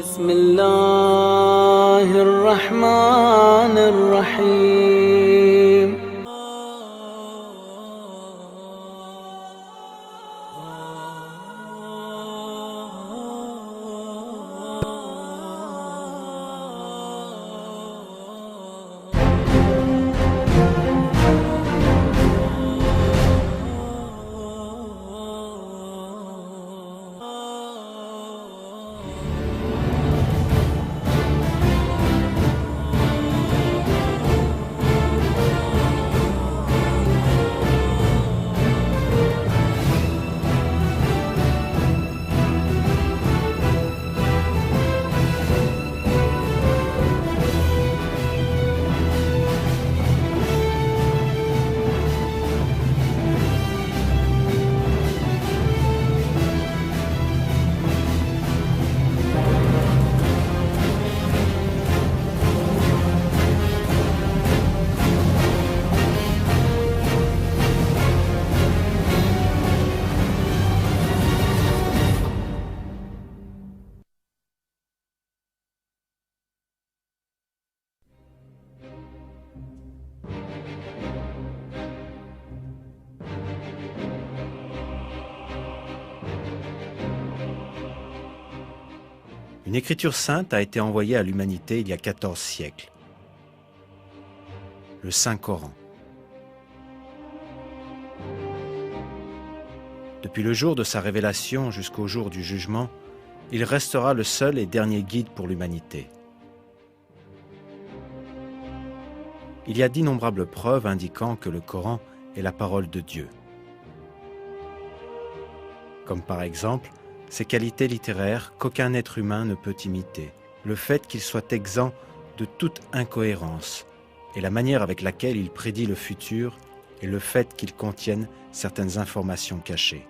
بسم الله الرحمن الرحيم. Une écriture sainte a été envoyée à l'humanité il y a 14 siècles. Le Saint-Coran. Depuis le jour de sa révélation jusqu'au jour du jugement, il restera le seul et dernier guide pour l'humanité. Il y a d'innombrables preuves indiquant que le Coran est la parole de Dieu. Comme par exemple, ses qualités littéraires qu'aucun être humain ne peut imiter, le fait qu'il soit exempt de toute incohérence et la manière avec laquelle il prédit le futur et le fait qu'il contienne certaines informations cachées.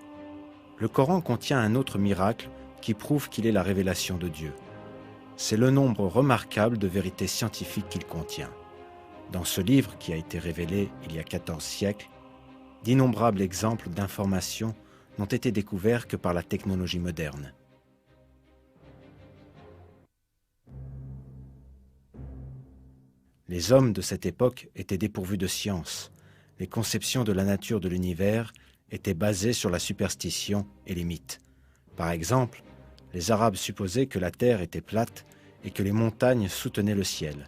Le Coran contient un autre miracle qui prouve qu'il est la révélation de Dieu. C'est le nombre remarquable de vérités scientifiques qu'il contient. Dans ce livre qui a été révélé il y a 14 siècles, d'innombrables exemples d'informations n'ont été découverts que par la technologie moderne. Les hommes de cette époque étaient dépourvus de science. Les conceptions de la nature de l'univers étaient basées sur la superstition et les mythes. Par exemple, les Arabes supposaient que la terre était plate et que les montagnes soutenaient le ciel.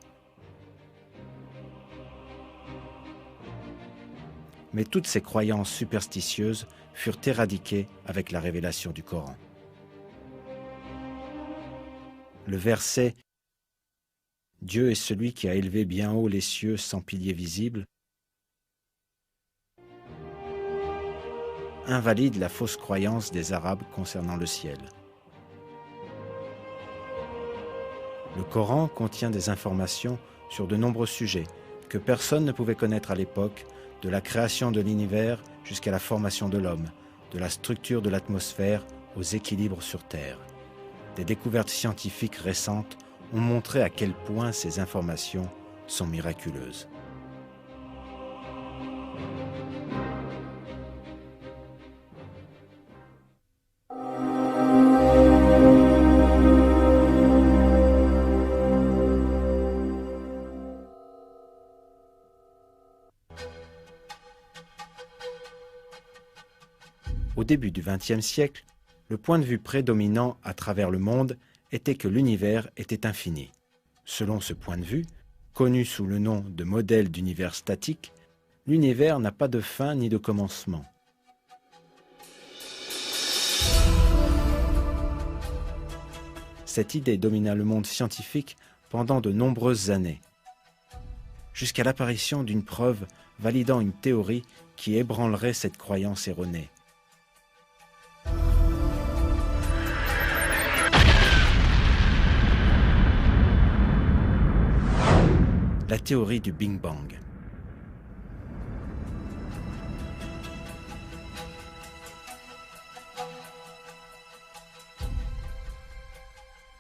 Mais toutes ces croyances superstitieuses furent éradiquées avec la révélation du Coran. Le verset « Dieu est celui qui a élevé bien haut les cieux sans piliers visibles » invalide la fausse croyance des Arabes concernant le ciel. Le Coran contient des informations sur de nombreux sujets que personne ne pouvait connaître à l'époque, de la création de l'univers jusqu'à la formation de l'homme, de la structure de l'atmosphère aux équilibres sur Terre. Des découvertes scientifiques récentes ont montré à quel point ces informations sont miraculeuses. Au début du XXe siècle, le point de vue prédominant à travers le monde était que l'univers était infini. Selon ce point de vue, connu sous le nom de modèle d'univers statique, l'univers n'a pas de fin ni de commencement. Cette idée domina le monde scientifique pendant de nombreuses années, jusqu'à l'apparition d'une preuve validant une théorie qui ébranlerait cette croyance erronée. La théorie du Big Bang.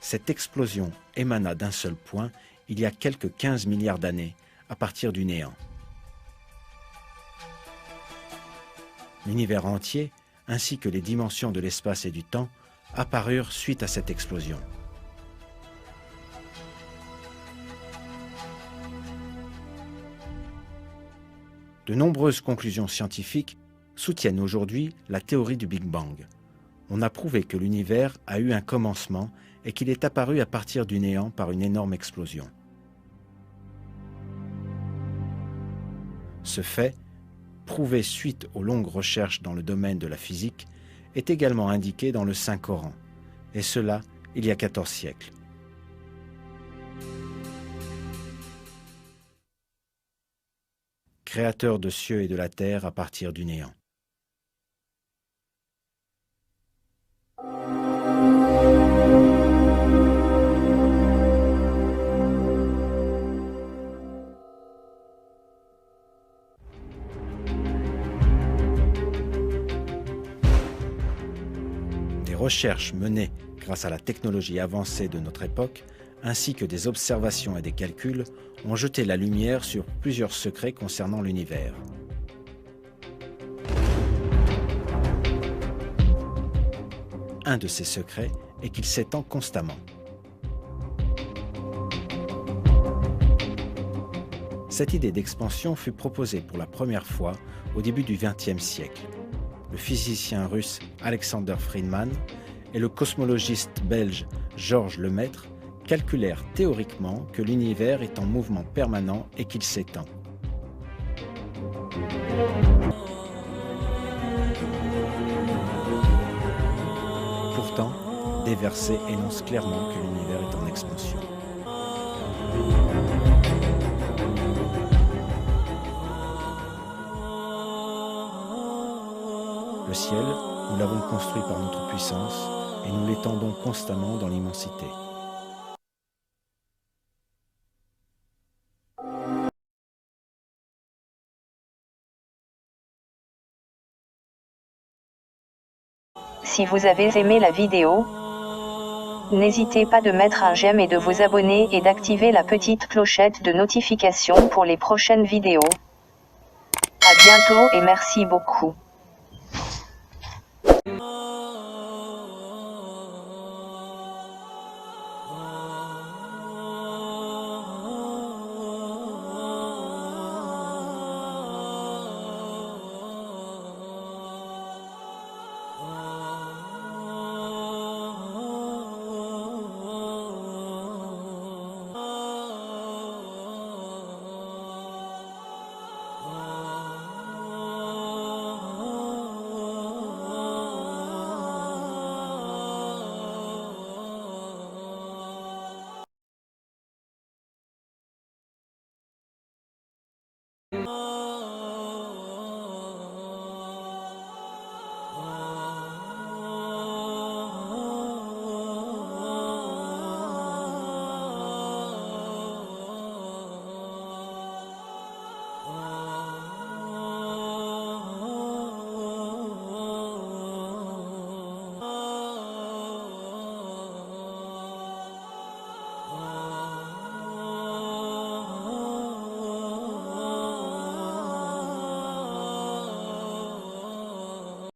Cette explosion émana d'un seul point il y a quelques 15 milliards d'années, à partir du néant. L'univers entier, ainsi que les dimensions de l'espace et du temps, apparurent suite à cette explosion. De nombreuses conclusions scientifiques soutiennent aujourd'hui la théorie du Big Bang. On a prouvé que l'univers a eu un commencement et qu'il est apparu à partir du néant par une énorme explosion. Ce fait, prouvé suite aux longues recherches dans le domaine de la physique, est également indiqué dans le Saint-Coran, et cela il y a 14 siècles. Créateur de cieux et de la terre à partir du néant. Des recherches menées grâce à la technologie avancée de notre époque, ainsi que des observations et des calculs, ont jeté la lumière sur plusieurs secrets concernant l'univers. Un de ces secrets est qu'il s'étend constamment. Cette idée d'expansion fut proposée pour la première fois au début du XXe siècle. Le physicien russe Alexander Friedmann et le cosmologiste belge Georges Lemaître calculèrent théoriquement que l'univers est en mouvement permanent et qu'il s'étend. Pourtant, des versets énoncent clairement que l'univers est en expansion. Le ciel, nous l'avons construit par notre puissance et nous l'étendons constamment dans l'immensité. Si vous avez aimé la vidéo, n'hésitez pas de mettre un j'aime et de vous abonner et d'activer la petite clochette de notification pour les prochaines vidéos. À bientôt et merci beaucoup.